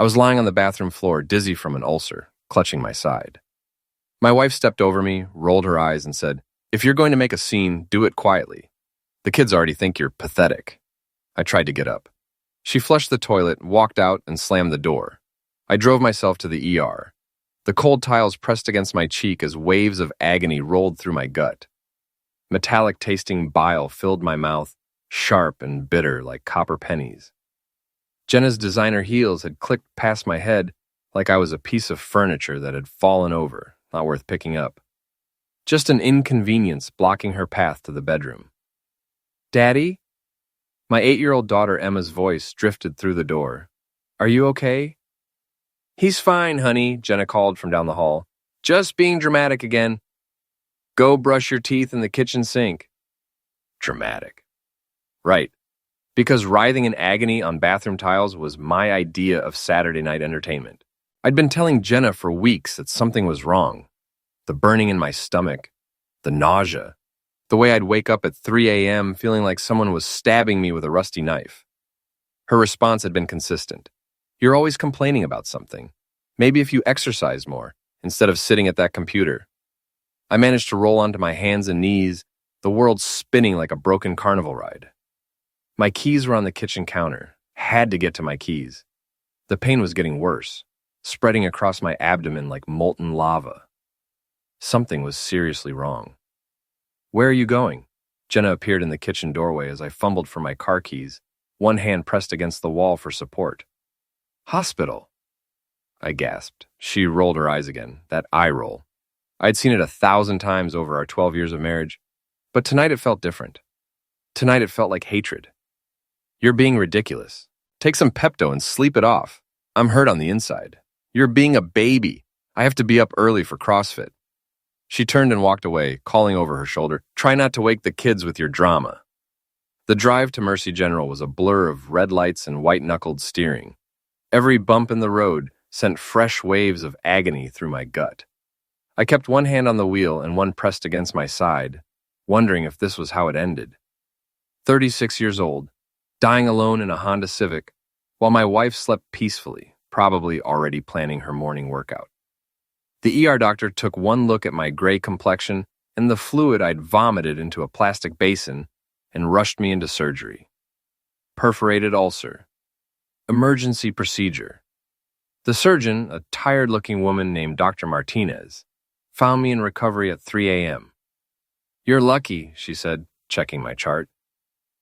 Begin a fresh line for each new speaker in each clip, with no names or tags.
I was lying on the bathroom floor, dizzy from an ulcer, clutching my side. My wife stepped over me, rolled her eyes, and said, "If you're going to make a scene, do it quietly. The kids already think you're pathetic." I tried to get up. She flushed the toilet, walked out, and slammed the door. I drove myself to the ER. The cold tiles pressed against my cheek as waves of agony rolled through my gut. Metallic-tasting bile filled my mouth, sharp and bitter like copper pennies. Jenna's designer heels had clicked past my head like I was a piece of furniture that had fallen over, not worth picking up. Just an inconvenience blocking her path to the bedroom. "Daddy?" My 8-year-old daughter Emma's voice drifted through the door. "Are you okay?" "He's fine, honey," Jenna called from down the hall. "Just being dramatic again. Go brush your teeth in the kitchen sink." Dramatic. Right. Because writhing in agony on bathroom tiles was my idea of Saturday night entertainment. I'd been telling Jenna for weeks that something was wrong. The burning in my stomach, the nausea, the way I'd wake up at 3 a.m. feeling like someone was stabbing me with a rusty knife. Her response had been consistent. "You're always complaining about something. Maybe if you exercise more, instead of sitting at that computer." I managed to roll onto my hands and knees, the world spinning like a broken carnival ride. My keys were on the kitchen counter. Had to get to my keys. The pain was getting worse, spreading across my abdomen like molten lava. Something was seriously wrong. "Where are you going?" Jenna appeared in the kitchen doorway as I fumbled for my car keys, one hand pressed against the wall for support. "Hospital," I gasped. She rolled her eyes again, that eye roll. I'd seen it 1,000 times over our 12 years of marriage, but tonight it felt different. Tonight it felt like hatred. "You're being ridiculous. Take some Pepto and sleep it off. I'm hurt on the inside. You're being a baby. I have to be up early for CrossFit." She turned and walked away, calling over her shoulder, "Try not to wake the kids with your drama." The drive to Mercy General was a blur of red lights and white-knuckled steering. Every bump in the road sent fresh waves of agony through my gut. I kept one hand on the wheel and one pressed against my side, wondering if this was how it ended. 36 years old, dying alone in a Honda Civic, while my wife slept peacefully, probably already planning her morning workout. The ER doctor took one look at my gray complexion and the fluid I'd vomited into a plastic basin and rushed me into surgery. Perforated ulcer. Emergency procedure. The surgeon, a tired-looking woman named Dr. Martinez, found me in recovery at 3 a.m. "You're lucky," she said, checking my chart.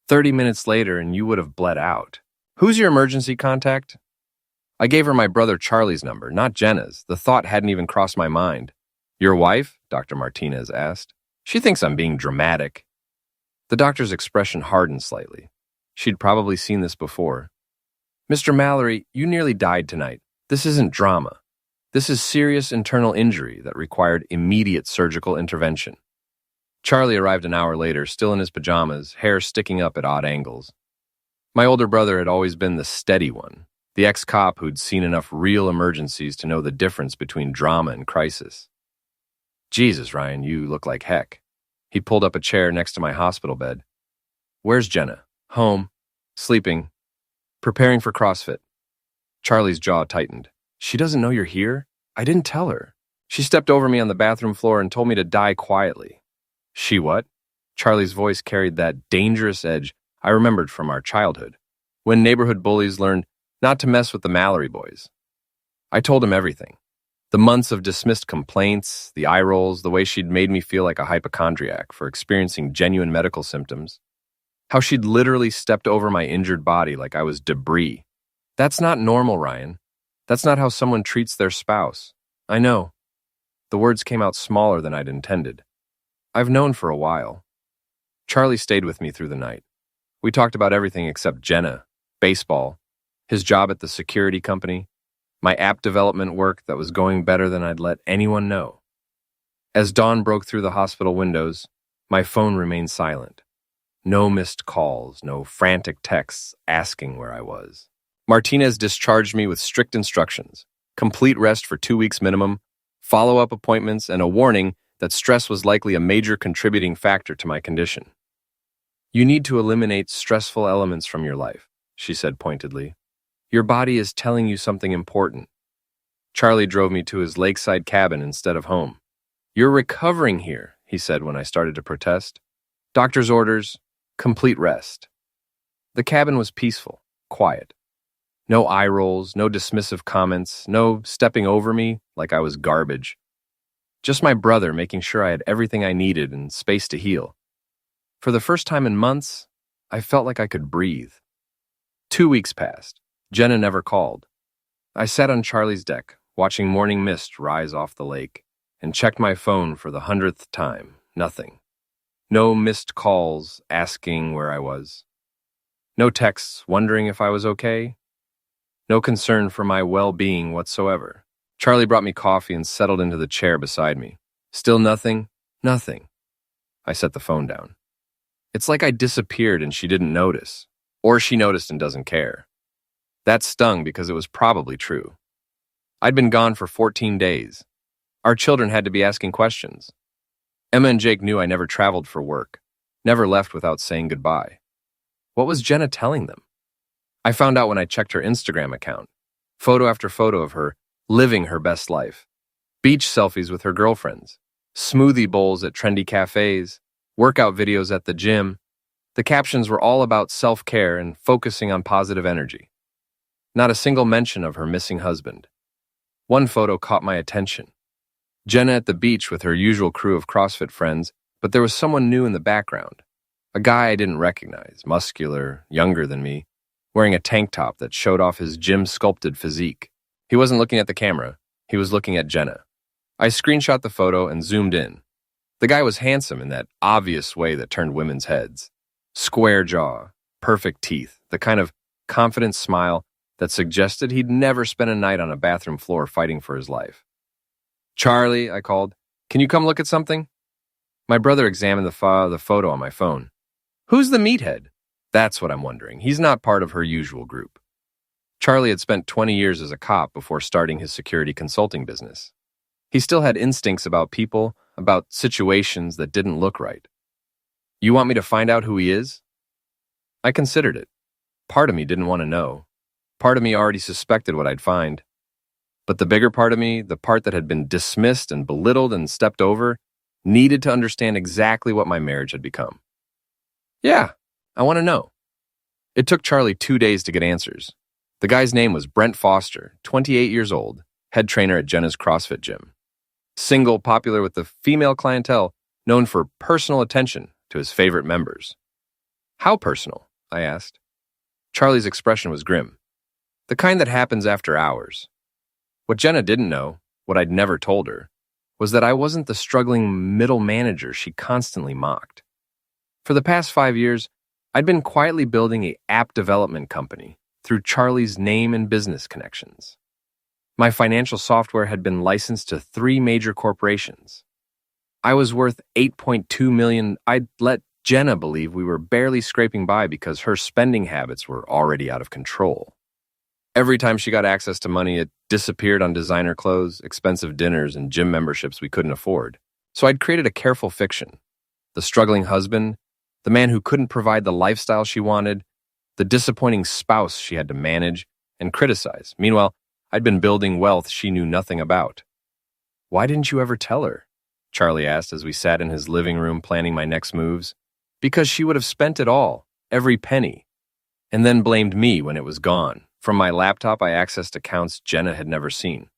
30 minutes later and you would have bled out. "Who's your emergency contact?" I gave her my brother Charlie's number, not Jenna's. The thought hadn't even crossed my mind. "Your wife?" Dr. Martinez asked. "She thinks I'm being dramatic." The doctor's expression hardened slightly. She'd probably seen this before. "Mr. Mallory, you nearly died tonight. This isn't drama. This is serious internal injury that required immediate surgical intervention." Charlie arrived an hour later, still in his pajamas, hair sticking up at odd angles. My older brother had always been the steady one, the ex-cop who'd seen enough real emergencies to know the difference between drama and crisis. "Jesus, Ryan, you look like heck." He pulled up a chair next to my hospital bed. "Where's Jenna?" "Home. Sleeping. Preparing for CrossFit." Charlie's jaw tightened. "She doesn't know you're here? I didn't tell her. She stepped over me on the bathroom floor and told me to die quietly." "She what?" Charlie's voice carried that dangerous edge I remembered from our childhood, when neighborhood bullies learned not to mess with the Mallory boys. I told him everything. The months of dismissed complaints, the eye rolls, the way she'd made me feel like a hypochondriac for experiencing genuine medical symptoms. How she'd literally stepped over my injured body like I was debris. "That's not normal, Ryan. That's not how someone treats their spouse." "I know." The words came out smaller than I'd intended. "I've known for a while." Charlie stayed with me through the night. We talked about everything except Jenna, baseball, his job at the security company, my app development work that was going better than I'd let anyone know. As dawn broke through the hospital windows, my phone remained silent. No missed calls, no frantic texts asking where I was. Martinez discharged me with strict instructions, complete rest for 2 weeks minimum, follow-up appointments, and a warning that stress was likely a major contributing factor to my condition. "You need to eliminate stressful elements from your life," she said pointedly. Your body is telling you something important. Charlie drove me to his lakeside cabin instead of home. You're recovering here, he said when I started to protest. Doctor's orders, complete rest. The cabin was peaceful, quiet. No eye rolls, no dismissive comments, no stepping over me like I was garbage. Just my brother making sure I had everything I needed and space to heal. For the first time in months, I felt like I could breathe. 2 weeks passed. Jenna never called. I sat on Charlie's deck, watching morning mist rise off the lake, and checked my phone for the 100th time. Nothing. No missed calls asking where I was. No texts wondering if I was okay. No concern for my well-being whatsoever. Charlie brought me coffee and settled into the chair beside me. Still nothing? Nothing. I set the phone down. It's like I disappeared and she didn't notice. Or she noticed and doesn't care. That stung because it was probably true. I'd been gone for 14 days. Our children had to be asking questions. Emma and Jake knew I never traveled for work, never left without saying goodbye. What was Jenna telling them? I found out when I checked her Instagram account. Photo after photo of her living her best life. Beach selfies with her girlfriends. Smoothie bowls at trendy cafes. Workout videos at the gym. The captions were all about self-care and focusing on positive energy. Not a single mention of her missing husband. One photo caught my attention. Jenna at the beach with her usual crew of CrossFit friends, but there was someone new in the background. A guy I didn't recognize, muscular, younger than me, wearing a tank top that showed off his gym-sculpted physique. He wasn't looking at the camera, he was looking at Jenna. I screenshot the photo and zoomed in. The guy was handsome in that obvious way that turned women's heads. Square jaw, perfect teeth, the kind of confident smile that suggested he'd never spent a night on a bathroom floor fighting for his life. Charlie, I called, can you come look at something? My brother examined the photo on my phone. Who's the meathead? That's what I'm wondering. He's not part of her usual group. Charlie had spent 20 years as a cop before starting his security consulting business. He still had instincts about people, about situations that didn't look right. You want me to find out who he is? I considered it. Part of me didn't want to know. Part of me already suspected what I'd find. But the bigger part of me, the part that had been dismissed and belittled and stepped over, needed to understand exactly what my marriage had become. Yeah, I want to know. It took Charlie 2 days to get answers. The guy's name was Brent Foster, 28 years old, head trainer at Jenna's CrossFit gym. Single, popular with the female clientele, known for personal attention to his favorite members. How personal? I asked. Charlie's expression was grim. The kind that happens after hours. What Jenna didn't know, what I'd never told her, was that I wasn't the struggling middle manager she constantly mocked. For the past 5 years, I'd been quietly building an app development company through Charlie's name and business connections. My financial software had been licensed to 3 major corporations. I was worth $8.2 million. I'd let Jenna believe we were barely scraping by because her spending habits were already out of control. Every time she got access to money, it disappeared on designer clothes, expensive dinners, and gym memberships we couldn't afford. So I'd created a careful fiction. The struggling husband, the man who couldn't provide the lifestyle she wanted, the disappointing spouse she had to manage and criticize. Meanwhile, I'd been building wealth she knew nothing about. Why didn't you ever tell her? Charlie asked as we sat in his living room planning my next moves. Because she would have spent it all, every penny, and then blamed me when it was gone. From my laptop, I accessed accounts Jenna had never seen.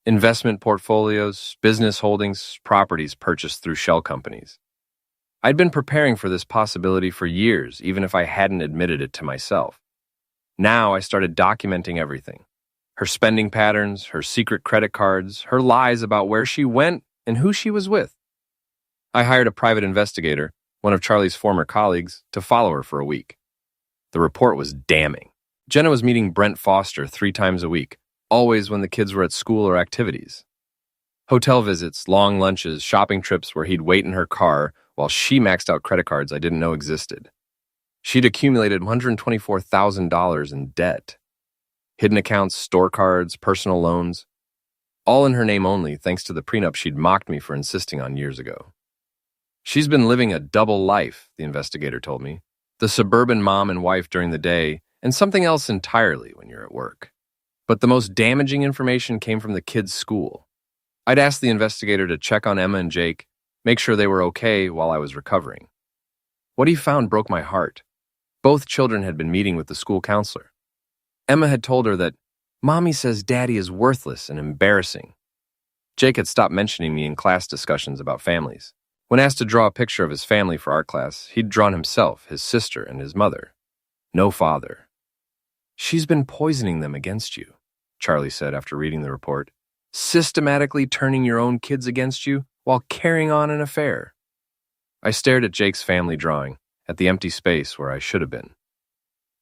Investment portfolios, business holdings, properties purchased through shell companies. I'd been preparing for this possibility for years, even if I hadn't admitted it to myself. Now I started documenting everything. Her spending patterns, her secret credit cards, her lies about where she went and who she was with. I hired a private investigator, one of Charlie's former colleagues, to follow her for a week. The report was damning. Jenna was meeting Brent Foster 3 times a week, always when the kids were at school or activities. Hotel visits, long lunches, shopping trips where he'd wait in her car while she maxed out credit cards I didn't know existed. She'd accumulated $124,000 in debt. Hidden accounts, store cards, personal loans. All in her name only, thanks to the prenup she'd mocked me for insisting on years ago. She's been living a double life, the investigator told me. The suburban mom and wife during the day, and something else entirely when you're at work. But the most damaging information came from the kids' school. I'd asked the investigator to check on Emma and Jake, make sure they were okay while I was recovering. What he found broke my heart. Both children had been meeting with the school counselor. Emma had told her that, "Mommy says Daddy is worthless and embarrassing." Jake had stopped mentioning me in class discussions about families. When asked to draw a picture of his family for art class, he'd drawn himself, his sister, and his mother. No father. "She's been poisoning them against you," Charlie said after reading the report. "Systematically turning your own kids against you while carrying on an affair." I stared at Jake's family drawing, at the empty space where I should have been.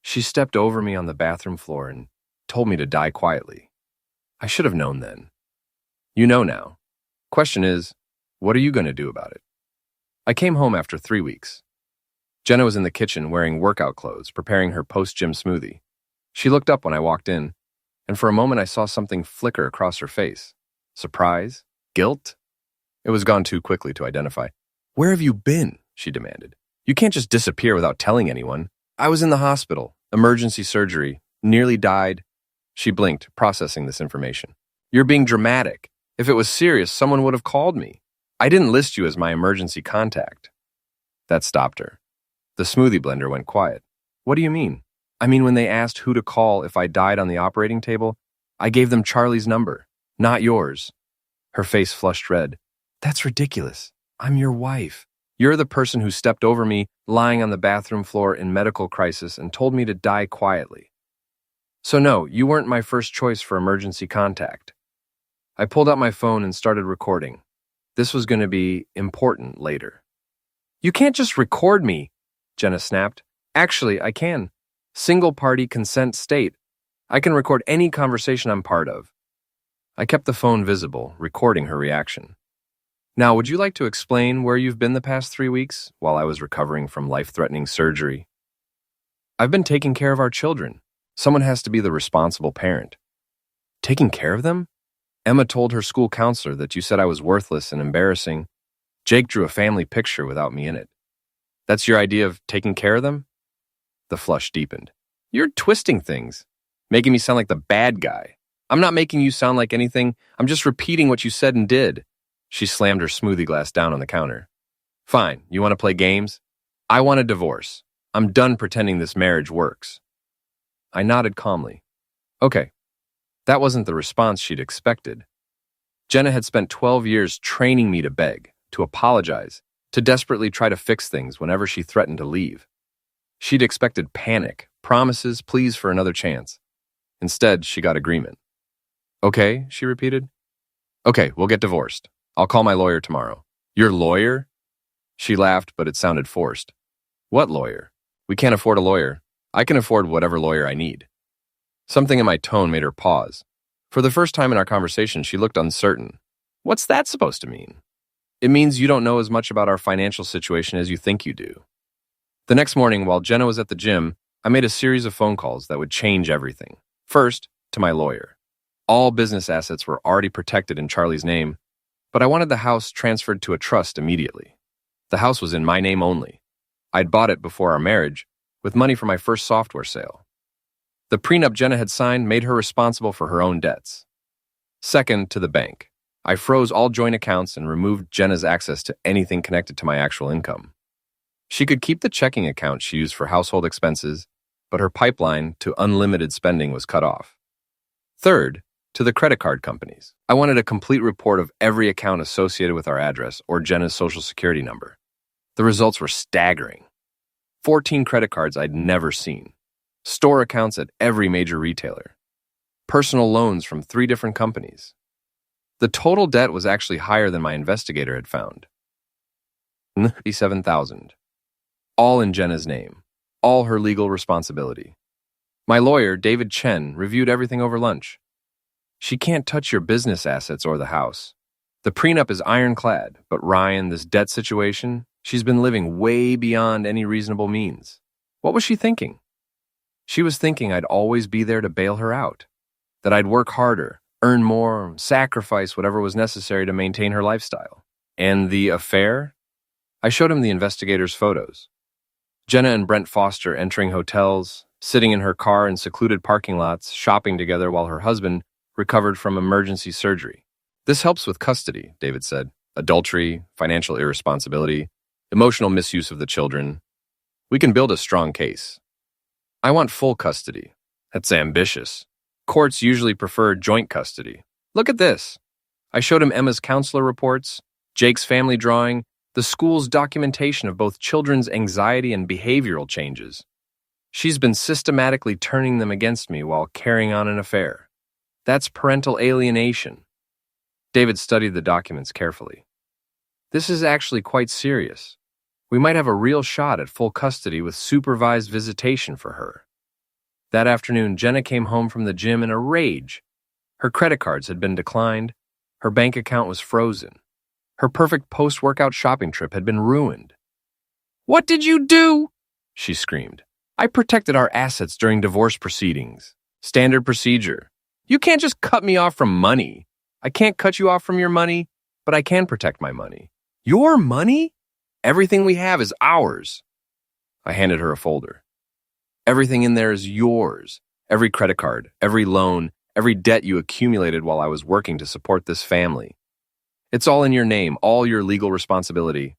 "She stepped over me on the bathroom floor and told me to die quietly. I should have known then. You know now. Question is, what are you going to do about it?" I came home after 3 weeks. Jenna was in the kitchen wearing workout clothes, preparing her post-gym smoothie. She looked up when I walked in, and for a moment I saw something flicker across her face. Surprise? Guilt? It was gone too quickly to identify. "Where have you been?" she demanded. "You can't just disappear without telling anyone." "I was in the hospital, emergency surgery, nearly died." She blinked, processing this information. "You're being dramatic. If it was serious, someone would have called me. I didn't list you as my emergency contact." That stopped her. The smoothie blender went quiet. "What do you mean?" "I mean, when they asked who to call if I died on the operating table, I gave them Charlie's number, not yours." Her face flushed red. "That's ridiculous. I'm your wife. You're the person who stepped over me lying on the bathroom floor in medical crisis and told me to die quietly. So no, you weren't my first choice for emergency contact." I pulled out my phone and started recording. This was going to be important later. "You can't just record me," Jenna snapped. "Actually, I can. Single-party consent state. I can record any conversation I'm part of." I kept the phone visible, recording her reaction. "Now, would you like to explain where you've been the past 3 weeks while I was recovering from life-threatening surgery?" "I've been taking care of our children. Someone has to be the responsible parent." "Taking care of them?" "Emma told her school counselor that you said I was worthless and embarrassing. Jake drew a family picture without me in it. That's your idea of taking care of them?" The flush deepened. "You're twisting things, making me sound like the bad guy. I'm not making you sound like anything. I'm just repeating what you said and did." She slammed her smoothie glass down on the counter. "Fine, you want to play games? I want a divorce. I'm done pretending this marriage works." I nodded calmly. "Okay." That wasn't the response she'd expected. Jenna had spent 12 years training me to beg, to apologize, to desperately try to fix things whenever she threatened to leave. She'd expected panic, promises, pleas for another chance. Instead, she got agreement. "Okay," she repeated. "Okay, we'll get divorced. I'll call my lawyer tomorrow." "Your lawyer?" She laughed, but it sounded forced. "What lawyer? We can't afford a lawyer. I can afford whatever lawyer I need." Something in my tone made her pause. For the first time in our conversation, she looked uncertain. "What's that supposed to mean?" "It means you don't know as much about our financial situation as you think you do." The next morning, while Jenna was at the gym, I made a series of phone calls that would change everything. First, to my lawyer. All business assets were already protected in Charlie's name, but I wanted the house transferred to a trust immediately. The house was in my name only. I'd bought it before our marriage, with money from my first software sale. The prenup Jenna had signed made her responsible for her own debts. Second, to the bank. I froze all joint accounts and removed Jenna's access to anything connected to my actual income. She could keep the checking account she used for household expenses, but her pipeline to unlimited spending was cut off. Third, to the credit card companies. I wanted a complete report of every account associated with our address or Jenna's social security number. The results were staggering. 14 credit cards I'd never seen. Store accounts at every major retailer. Personal loans from 3 different companies. The total debt was actually higher than my investigator had found. $57,000. All in Jenna's name. All her legal responsibility. My lawyer, David Chen, reviewed everything over lunch. She can't touch your business assets or the house. The prenup is ironclad, but Ryan, this debt situation, she's been living way beyond any reasonable means. What was she thinking? She was thinking I'd always be there to bail her out, that I'd work harder, earn more, sacrifice whatever was necessary to maintain her lifestyle. And the affair? I showed him the investigator's photos. Jenna and Brent Foster entering hotels, sitting in her car in secluded parking lots, shopping together while her husband recovered from emergency surgery. This helps with custody, David said. Adultery, financial irresponsibility, emotional misuse of the children. We can build a strong case. I want full custody. That's ambitious. Courts usually prefer joint custody. Look at this. I showed him Emma's counselor reports, Jake's family drawing, the school's documentation of both children's anxiety and behavioral changes. She's been systematically turning them against me while carrying on an affair. That's parental alienation. David studied the documents carefully. This is actually quite serious. We might have a real shot at full custody with supervised visitation for her. That afternoon, Jenna came home from the gym in a rage. Her credit cards had been declined. Her bank account was frozen. Her perfect post-workout shopping trip had been ruined. "What did you do?" she screamed. "I protected our assets during divorce proceedings. Standard procedure. You can't just cut me off from money. I can't cut you off from your money, but I can protect my money." "Your money? Everything we have is ours." I handed her a folder. "Everything in there is yours. Every credit card, every loan, every debt you accumulated while I was working to support this family. It's all in your name, all your legal responsibility."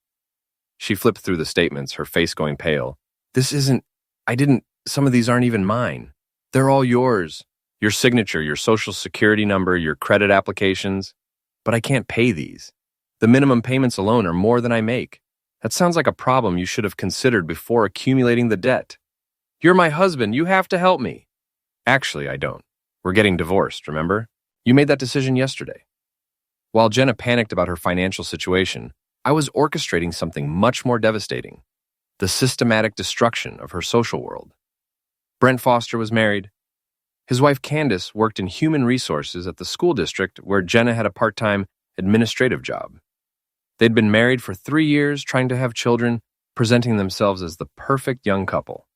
She flipped through the statements, her face going pale. Some of these aren't even mine. They're all yours. Your signature, your social security number, your credit applications. But I can't pay these. The minimum payments alone are more than I make. That sounds like a problem you should have considered before accumulating the debt. You're my husband. You have to help me. Actually, I don't. We're getting divorced, remember? You made that decision yesterday. While Jenna panicked about her financial situation, I was orchestrating something much more devastating: the systematic destruction of her social world. Brent Foster was married. His wife Candace worked in human resources at the school district where Jenna had a part-time administrative job. They'd been married for 3 years, trying to have children, presenting themselves as the perfect young couple.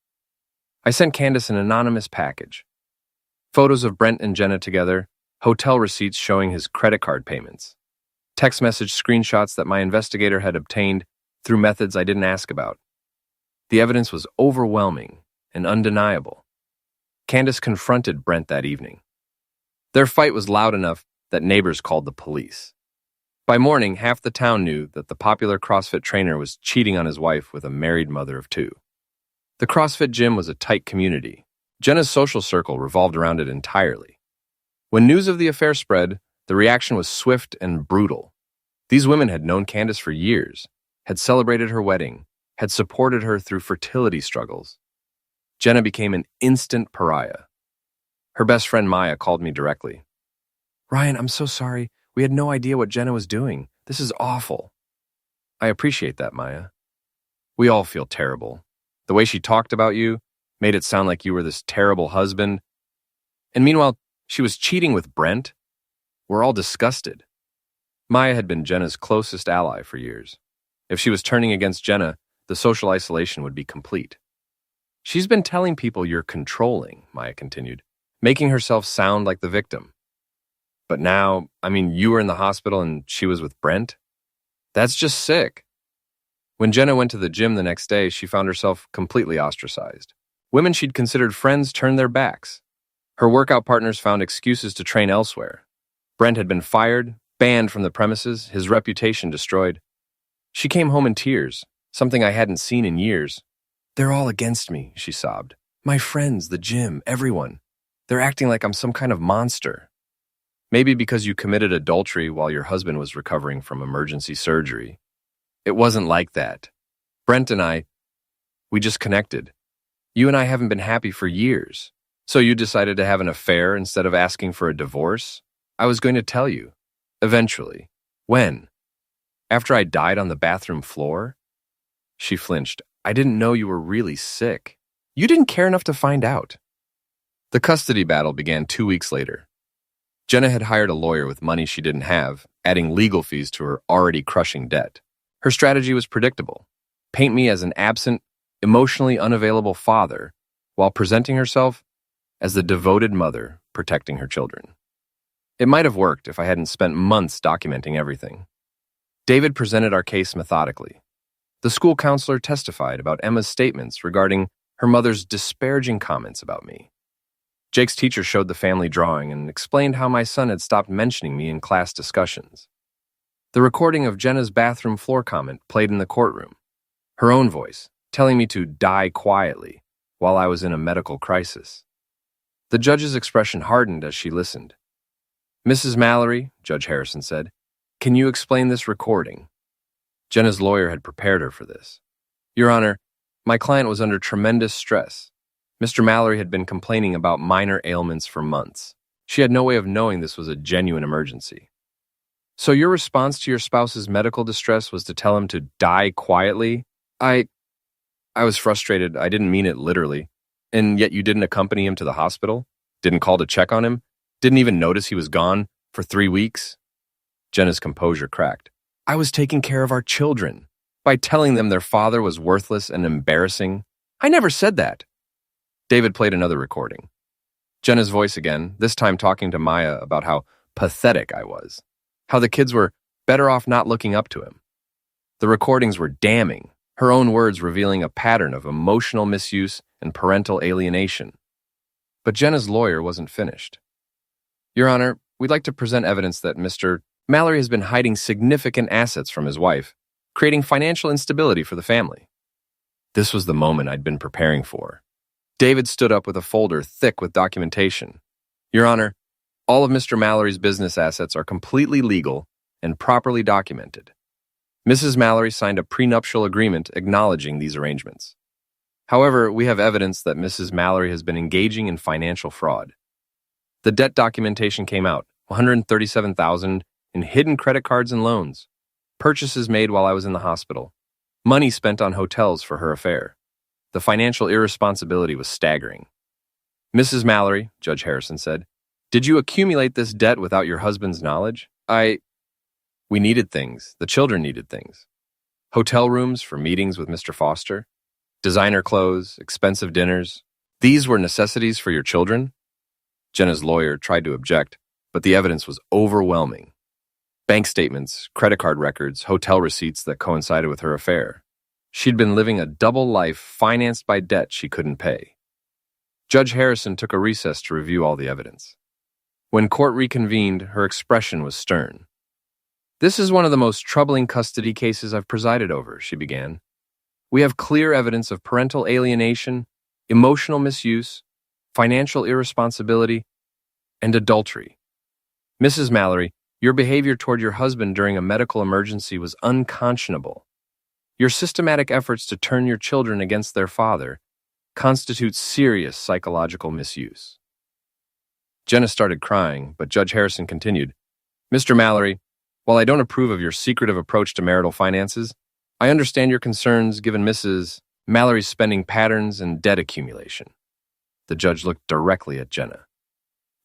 I sent Candace an anonymous package. Photos of Brent and Jenna together, hotel receipts showing his credit card payments, text message screenshots that my investigator had obtained through methods I didn't ask about. The evidence was overwhelming and undeniable. Candace confronted Brent that evening. Their fight was loud enough that neighbors called the police. By morning, half the town knew that the popular CrossFit trainer was cheating on his wife with a married mother of 2. The CrossFit gym was a tight community. Jenna's social circle revolved around it entirely. When news of the affair spread, the reaction was swift and brutal. These women had known Candace for years, had celebrated her wedding, had supported her through fertility struggles. Jenna became an instant pariah. Her best friend Maya called me directly. "Ryan, I'm so sorry. We had no idea what Jenna was doing. This is awful." "I appreciate that, Maya. We all feel terrible. The way she talked about you made it sound like you were this terrible husband. And meanwhile, she was cheating with Brent. We're all disgusted." Maya had been Jenna's closest ally for years. If she was turning against Jenna, the social isolation would be complete. "She's been telling people you're controlling," Maya continued, making herself sound like the victim. "But now, you were in the hospital and she was with Brent? That's just sick." When Jenna went to the gym the next day, she found herself completely ostracized. Women she'd considered friends turned their backs. Her workout partners found excuses to train elsewhere. Brent had been fired, banned from the premises, his reputation destroyed. She came home in tears, something I hadn't seen in years. "They're all against me," she sobbed. "My friends, the gym, everyone. They're acting like I'm some kind of monster." Maybe because you committed adultery while your husband was recovering from emergency surgery. It wasn't like that. Brent and we just connected. You and I haven't been happy for years. So you decided to have an affair instead of asking for a divorce? I was going to tell you. Eventually. When? After I died on the bathroom floor? She flinched. "I didn't know you were really sick. You didn't care enough to find out." The custody battle began 2 weeks later. Jenna had hired a lawyer with money she didn't have, adding legal fees to her already crushing debt. Her strategy was predictable. Paint me as an absent, emotionally unavailable father, while presenting herself as the devoted mother protecting her children. It might have worked if I hadn't spent months documenting everything. David presented our case methodically. The school counselor testified about Emma's statements regarding her mother's disparaging comments about me. Jake's teacher showed the family drawing and explained how my son had stopped mentioning me in class discussions. The recording of Jenna's bathroom floor comment played in the courtroom, her own voice, telling me to die quietly while I was in a medical crisis. The judge's expression hardened as she listened. "Mrs. Mallory," Judge Harrison said, "can you explain this recording?" Jenna's lawyer had prepared her for this. "Your Honor, my client was under tremendous stress. Mr. Mallory had been complaining about minor ailments for months. She had no way of knowing this was a genuine emergency. So your response to your spouse's medical distress was to tell him to die quietly? I was frustrated. I didn't mean it literally. And yet you didn't accompany him to the hospital? Didn't call to check on him? Didn't even notice he was gone for 3 weeks?" Jenna's composure cracked. "I was taking care of our children by telling them their father was worthless and embarrassing. I never said that." David played another recording. Jenna's voice again, this time talking to Maya about how pathetic I was, how the kids were better off not looking up to him. The recordings were damning, her own words revealing a pattern of emotional misuse and parental alienation. But Jenna's lawyer wasn't finished. "Your Honor, we'd like to present evidence that Mr. Mallory has been hiding significant assets from his wife, creating financial instability for the family." This was the moment I'd been preparing for. David stood up with a folder thick with documentation. "Your Honor, all of Mr. Mallory's business assets are completely legal and properly documented. Mrs. Mallory signed a prenuptial agreement acknowledging these arrangements. However, we have evidence that Mrs. Mallory has been engaging in financial fraud. The debt documentation came out, $137,000 in hidden credit cards and loans, purchases made while I was in the hospital, money spent on hotels for her affair. The financial irresponsibility was staggering. Mrs. Mallory," Judge Harrison said, "did you accumulate this debt without your husband's knowledge?" We needed things. The children needed things. Hotel rooms for meetings with Mr. Foster, designer clothes, expensive dinners. These were necessities for your children? Jenna's lawyer tried to object, but the evidence was overwhelming. Bank statements, credit card records, hotel receipts that coincided with her affair. She'd been living a double life financed by debt she couldn't pay. Judge Harrison took a recess to review all the evidence. When court reconvened, her expression was stern. "This is one of the most troubling custody cases I've presided over," she began. "We have clear evidence of parental alienation, emotional misuse, financial irresponsibility, and adultery. Mrs. Mallory, your behavior toward your husband during a medical emergency was unconscionable. Your systematic efforts to turn your children against their father constitute serious psychological misuse." Jenna started crying, but Judge Harrison continued, "Mr. Mallory, while I don't approve of your secretive approach to marital finances, I understand your concerns given Mrs. Mallory's spending patterns and debt accumulation." The judge looked directly at Jenna.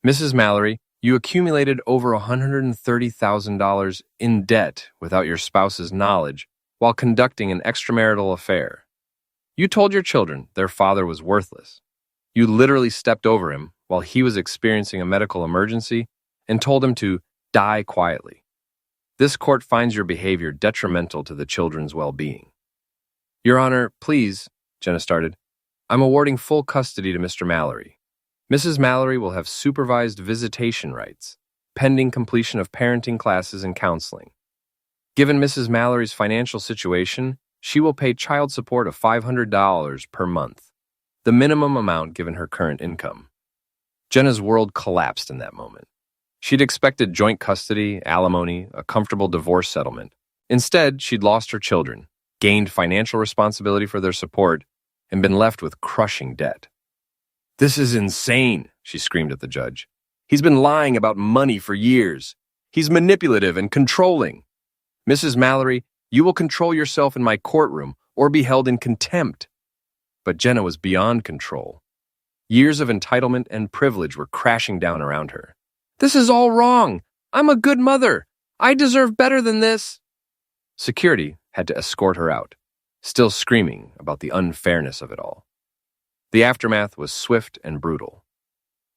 "Mrs. Mallory, you accumulated over $130,000 in debt without your spouse's knowledge while conducting an extramarital affair. You told your children their father was worthless. You literally stepped over him while he was experiencing a medical emergency and told him to die quietly. This court finds your behavior detrimental to the children's well-being." "Your Honor, please," Jenna started, "I'm awarding full custody to Mr. Mallory. Mrs. Mallory will have supervised visitation rights, pending completion of parenting classes and counseling. Given Mrs. Mallory's financial situation, she will pay child support of $500 per month, the minimum amount given her current income." Jenna's world collapsed in that moment. She'd expected joint custody, alimony, a comfortable divorce settlement. Instead, she'd lost her children, gained financial responsibility for their support, and been left with crushing debt. "This is insane," she screamed at the judge. "He's been lying about money for years. He's manipulative and controlling. Mrs. Mallory, you will control yourself in my courtroom or be held in contempt." But Jenna was beyond control. Years of entitlement and privilege were crashing down around her. "This is all wrong. I'm a good mother. I deserve better than this." Security had to escort her out, still screaming about the unfairness of it all. The aftermath was swift and brutal.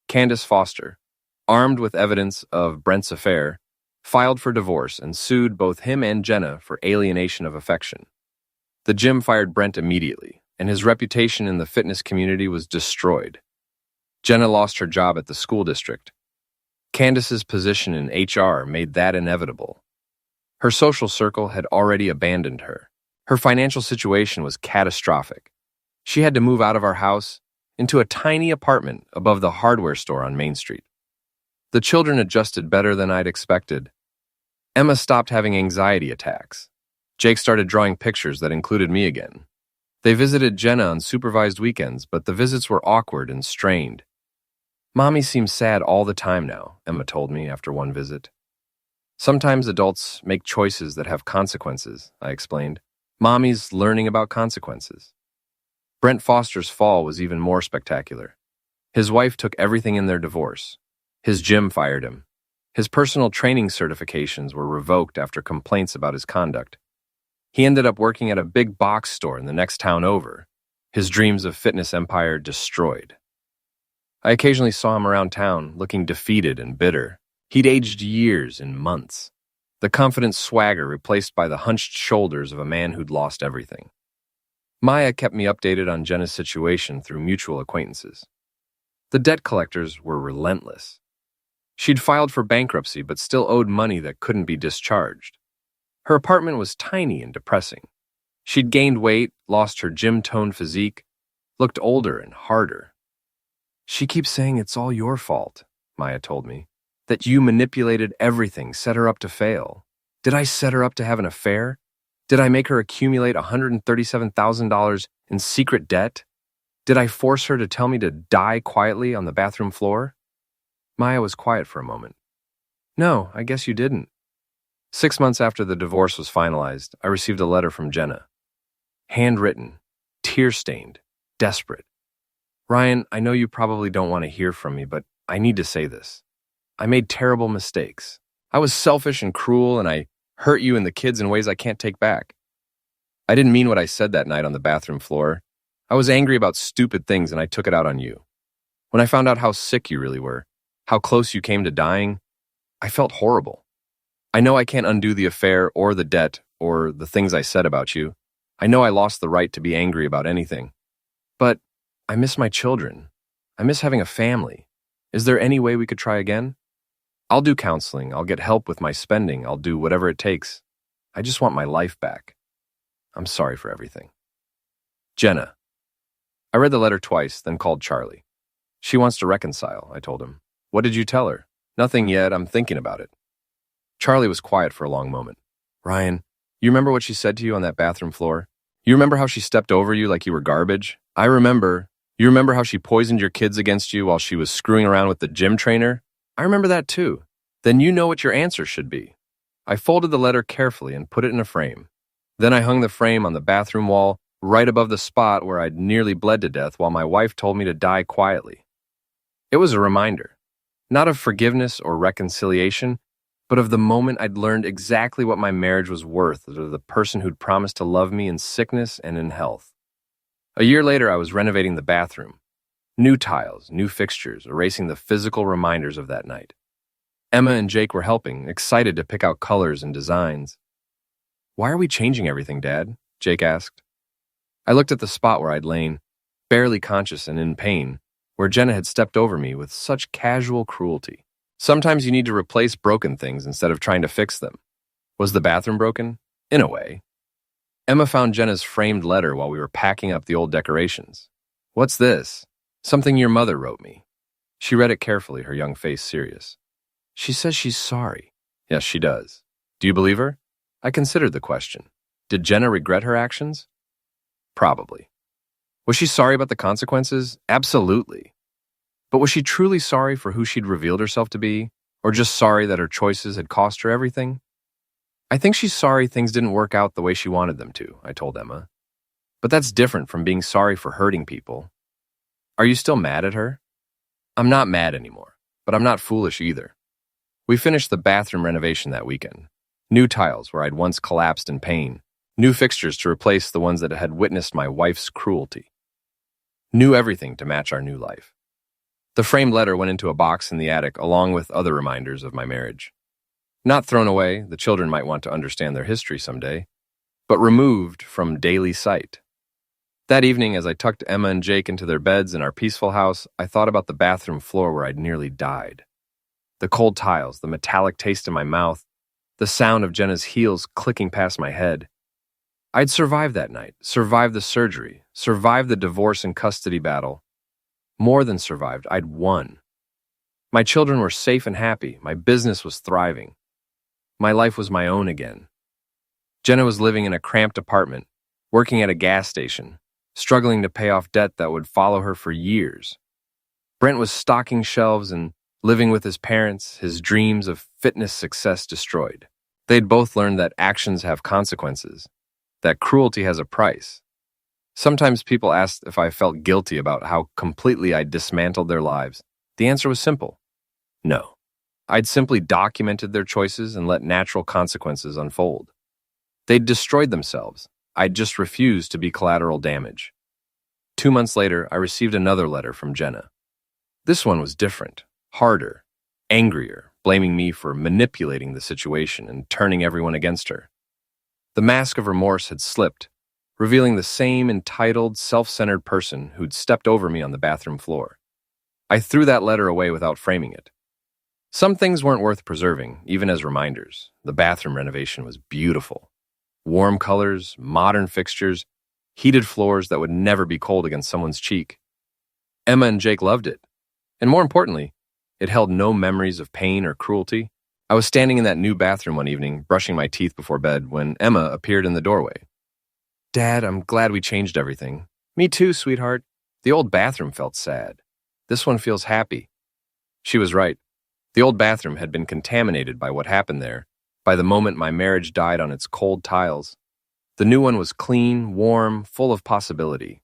Candace Foster, armed with evidence of Brent's affair, filed for divorce and sued both him and Jenna for alienation of affection. The gym fired Brent immediately and his reputation in the fitness community was destroyed. Jenna lost her job at the school district. Candace's position in HR made that inevitable. Her social circle had already abandoned her. Her financial situation was catastrophic. She had to move out of our house into a tiny apartment above the hardware store on Main Street. The children adjusted better than I'd expected. Emma stopped having anxiety attacks. Jake started drawing pictures that included me again. They visited Jenna on supervised weekends, but the visits were awkward and strained. Mommy seems sad all the time now, Emma told me after one visit. Sometimes adults make choices that have consequences, I explained. Mommy's learning about consequences. Brent Foster's fall was even more spectacular. His wife took everything in their divorce. His gym fired him. His personal training certifications were revoked after complaints about his conduct. He ended up working at a big box store in the next town over, his dreams of fitness empire destroyed. I occasionally saw him around town, looking defeated and bitter. He'd aged years in months. The confident swagger replaced by the hunched shoulders of a man who'd lost everything. Maya kept me updated on Jenna's situation through mutual acquaintances. The debt collectors were relentless. She'd filed for bankruptcy but still owed money that couldn't be discharged. Her apartment was tiny and depressing. She'd gained weight, lost her gym-toned physique, looked older and harder. She keeps saying it's all your fault, Maya told me, that you manipulated everything, set her up to fail. Did I set her up to have an affair? Did I make her accumulate $137,000 in secret debt? Did I force her to tell me to die quietly on the bathroom floor? Maya was quiet for a moment. No, I guess you didn't. 6 months after the divorce was finalized, I received a letter from Jenna. Handwritten, tear-stained, desperate. Ryan, I know you probably don't want to hear from me, but I need to say this. I made terrible mistakes. I was selfish and cruel, and I hurt you and the kids in ways I can't take back. I didn't mean what I said that night on the bathroom floor. I was angry about stupid things, and I took it out on you. When I found out how sick you really were, how close you came to dying, I felt horrible. I know I can't undo the affair or the debt or the things I said about you. I know I lost the right to be angry about anything. But I miss my children. I miss having a family. Is there any way we could try again? I'll do counseling. I'll get help with my spending. I'll do whatever it takes. I just want my life back. I'm sorry for everything. Jenna. I read the letter twice, then called Charlie. She wants to reconcile, I told him. What did you tell her? Nothing yet. I'm thinking about it. Charlie was quiet for a long moment. Ryan, you remember what she said to you on that bathroom floor? You remember how she stepped over you like you were garbage? I remember. You remember how she poisoned your kids against you while she was screwing around with the gym trainer? I remember that too. Then you know what your answer should be. I folded the letter carefully and put it in a frame. Then I hung the frame on the bathroom wall right above the spot where I'd nearly bled to death while my wife told me to die quietly. It was a reminder, not of forgiveness or reconciliation, but of the moment I'd learned exactly what my marriage was worth to the person who'd promised to love me in sickness and in health. A year later, I was renovating the bathroom. New tiles, new fixtures, erasing the physical reminders of that night. Emma and Jake were helping, excited to pick out colors and designs. Why are we changing everything, Dad? Jake asked. I looked at the spot where I'd lain, barely conscious and in pain, where Jenna had stepped over me with such casual cruelty. Sometimes you need to replace broken things instead of trying to fix them. Was the bathroom broken? In a way. Emma found Jenna's framed letter while we were packing up the old decorations. What's this? Something your mother wrote me. She read it carefully, her young face serious. She says she's sorry. Yes, she does. Do you believe her? I considered the question. Did Jenna regret her actions? Probably. Was she sorry about the consequences? Absolutely. But was she truly sorry for who she'd revealed herself to be, or just sorry that her choices had cost her everything? I think she's sorry things didn't work out the way she wanted them to, I told Emma. But that's different from being sorry for hurting people. Are you still mad at her? I'm not mad anymore, but I'm not foolish either. We finished the bathroom renovation that weekend. New tiles where I'd once collapsed in pain. New fixtures to replace the ones that had witnessed my wife's cruelty. New everything to match our new life. The framed letter went into a box in the attic along with other reminders of my marriage. Not thrown away, the children might want to understand their history someday, but removed from daily sight. That evening, as I tucked Emma and Jake into their beds in our peaceful house, I thought about the bathroom floor where I'd nearly died. The cold tiles, the metallic taste in my mouth, the sound of Jenna's heels clicking past my head. I'd survived that night, survived the surgery, survived the divorce and custody battle. More than survived, I'd won. My children were safe and happy, my business was thriving. My life was my own again. Jenna was living in a cramped apartment, working at a gas station, struggling to pay off debt that would follow her for years. Brent was stocking shelves and living with his parents, his dreams of fitness success destroyed. They'd both learned that actions have consequences, that cruelty has a price. Sometimes people asked if I felt guilty about how completely I dismantled their lives. The answer was simple. No. I'd simply documented their choices and let natural consequences unfold. They'd destroyed themselves. I'd just refused to be collateral damage. 2 months later, I received another letter from Jenna. This one was different, harder, angrier, blaming me for manipulating the situation and turning everyone against her. The mask of remorse had slipped, revealing the same entitled, self-centered person who'd stepped over me on the bathroom floor. I threw that letter away without framing it. Some things weren't worth preserving, even as reminders. The bathroom renovation was beautiful. Warm colors, modern fixtures, heated floors that would never be cold against someone's cheek. Emma and Jake loved it. And more importantly, it held no memories of pain or cruelty. I was standing in that new bathroom one evening, brushing my teeth before bed, when Emma appeared in the doorway. "Dad, I'm glad we changed everything." "Me too, sweetheart." The old bathroom felt sad. "This one feels happy." She was right. The old bathroom had been contaminated by what happened there, by the moment my marriage died on its cold tiles. The new one was clean, warm, full of possibility.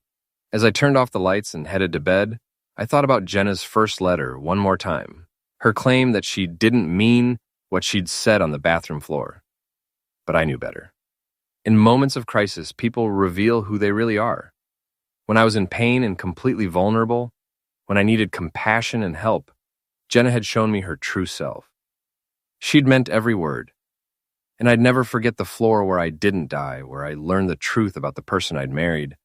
As I turned off the lights and headed to bed, I thought about Jenna's first letter one more time, her claim that she didn't mean what she'd said on the bathroom floor. But I knew better. In moments of crisis, people reveal who they really are. When I was in pain and completely vulnerable, when I needed compassion and help, Jenna had shown me her true self. She'd meant every word. And I'd never forget the floor where I didn't die, where I learned the truth about the person I'd married,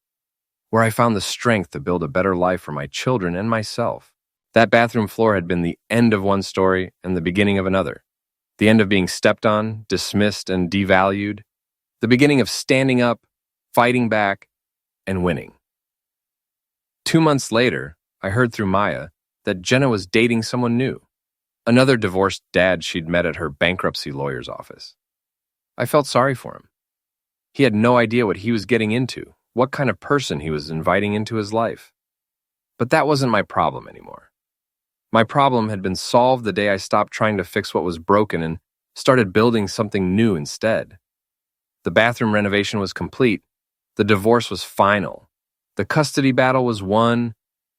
where I found the strength to build a better life for my children and myself. That bathroom floor had been the end of one story and the beginning of another. The end of being stepped on, dismissed, and devalued. The beginning of standing up, fighting back, and winning. 2 months later, I heard through Maya that Jenna was dating someone new, another divorced dad she'd met at her bankruptcy lawyer's office. I felt sorry for him. He had no idea what he was getting into, what kind of person he was inviting into his life. But that wasn't my problem anymore. My problem had been solved the day I stopped trying to fix what was broken and started building something new instead. The bathroom renovation was complete. The divorce was final. The custody battle was won.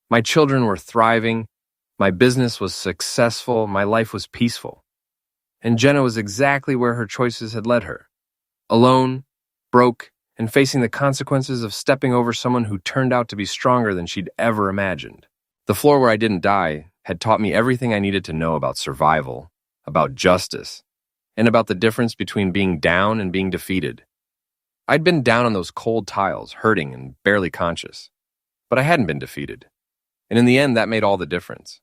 My children were thriving. My business was successful. My life was peaceful. And Jenna was exactly where her choices had led her. Alone, broke, and facing the consequences of stepping over someone who turned out to be stronger than she'd ever imagined. The floor where I didn't die had taught me everything I needed to know about survival, about justice, and about the difference between being down and being defeated. I'd been down on those cold tiles, hurting and barely conscious. But I hadn't been defeated. And in the end, that made all the difference.